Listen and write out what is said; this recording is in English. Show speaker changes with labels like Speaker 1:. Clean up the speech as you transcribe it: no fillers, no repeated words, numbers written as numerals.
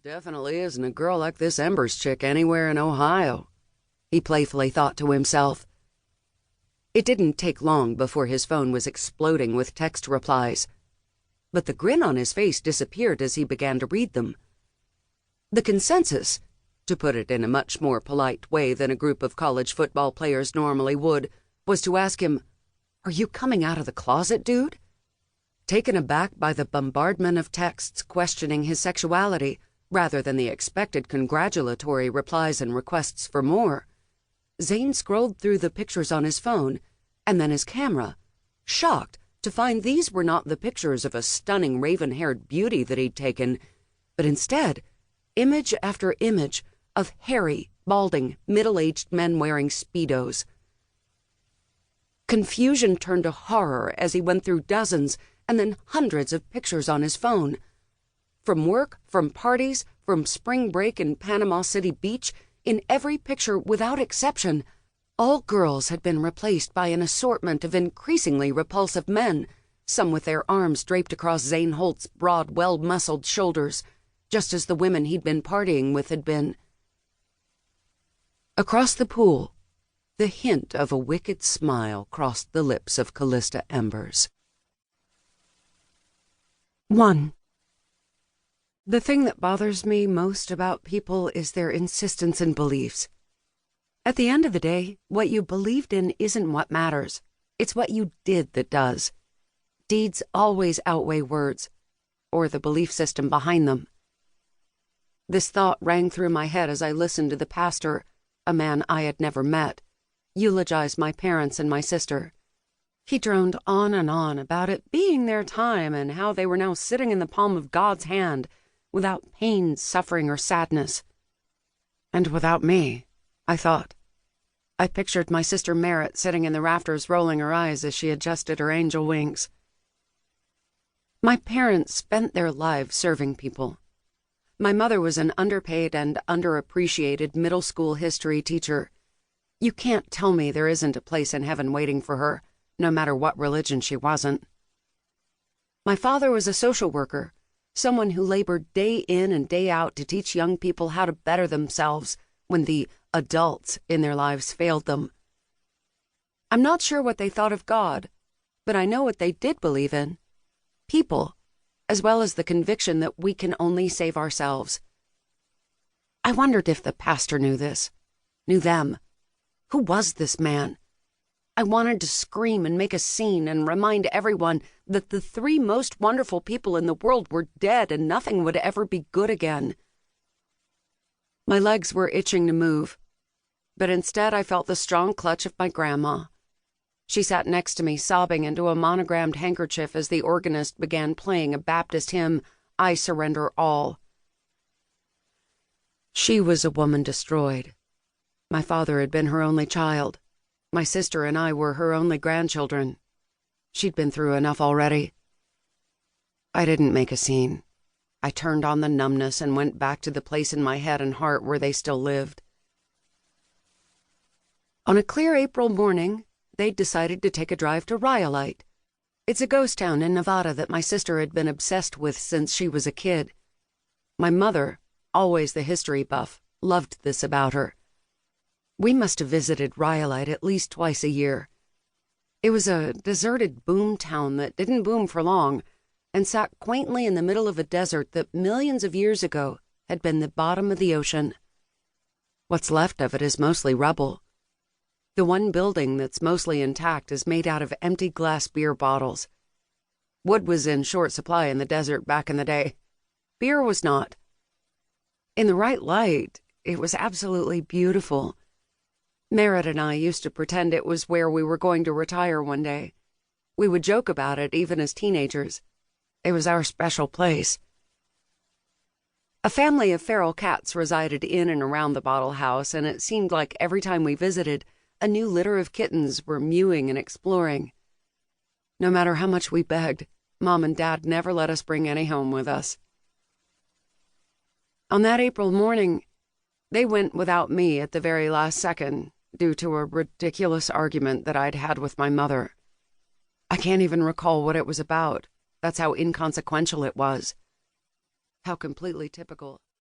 Speaker 1: definitely isn't a girl like this Embers chick anywhere in Ohio, he playfully thought to himself. It didn't take long before his phone was exploding with text replies, but the grin on his face disappeared as he began to read them. The consensus, to put it in a much more polite way than a group of college football players normally would, was to ask him, "Are you coming out of the closet, dude?" Taken aback by the bombardment of texts questioning his sexuality, rather than the expected congratulatory replies and requests for more, Zane scrolled through the pictures on his phone and then his camera, shocked to find these were not the pictures of a stunning raven-haired beauty that he'd taken, but instead, image after image of hairy, balding, middle-aged men wearing Speedos. Confusion turned to horror as he went through dozens and then hundreds of pictures on his phone. From work, from parties, from spring break in Panama City Beach, in every picture without exception, all girls had been replaced by an assortment of increasingly repulsive men, some with their arms draped across Zane Holt's broad, well-muscled shoulders, just as the women he'd been partying with had been. Across the pool, the hint of a wicked smile crossed the lips of Callista Embers. 1. The thing that bothers me most about people is their insistence in beliefs. At the end of the day, what you believed in isn't what matters. It's what you did that does. Deeds always outweigh words, or the belief system behind them. This thought rang through my head as I listened to the pastor, a man I had never met, eulogize my parents and my sister. He droned on and on about it being their time and how they were now sitting in the palm of God's hand, without pain, suffering, or sadness. And without me, I thought. I pictured my sister Merritt sitting in the rafters rolling her eyes as she adjusted her angel wings. My parents spent their lives serving people. My mother was an underpaid and underappreciated middle school history teacher. You can't tell me there isn't a place in heaven waiting for her, no matter what religion she wasn't. My father was a social worker, someone who labored day in and day out to teach young people how to better themselves when the adults in their lives failed them. I'm not sure what they thought of God, but I know what they did believe in. People, as well as the conviction that we can only save ourselves. I wondered if the pastor knew this, knew them. Who was this man? I wanted to scream and make a scene and remind everyone that the three most wonderful people in the world were dead and nothing would ever be good again. My legs were itching to move, but instead I felt the strong clutch of my grandma. She sat next to me, sobbing into a monogrammed handkerchief as the organist began playing a Baptist hymn, "I Surrender All." She was a woman destroyed. My father had been her only child. My sister and I were her only grandchildren. She'd been through enough already. I didn't make a scene. I turned on the numbness and went back to the place in my head and heart where they still lived. On a clear April morning, they'd decided to take a drive to Rhyolite. It's a ghost town in Nevada that my sister had been obsessed with since she was a kid. My mother, always the history buff, loved this about her. We must have visited Rhyolite at least twice a year. It was a deserted boom town that didn't boom for long and sat quaintly in the middle of a desert that millions of years ago had been the bottom of the ocean. What's left of it is mostly rubble. The one building that's mostly intact is made out of empty glass beer bottles. Wood was in short supply in the desert back in the day. Beer was not. In the right light, it was absolutely beautiful. Merritt and I used to pretend it was where we were going to retire one day. We would joke about it even as teenagers. It was our special place. A family of feral cats resided in and around the bottle house, and it seemed like every time we visited, a new litter of kittens were mewing and exploring. No matter how much we begged, Mom and Dad never let us bring any home with us. On that April morning, they went without me at the very last second, due to a ridiculous argument that I'd had with my mother. I can't even recall what it was about. That's how inconsequential it was. How completely typical.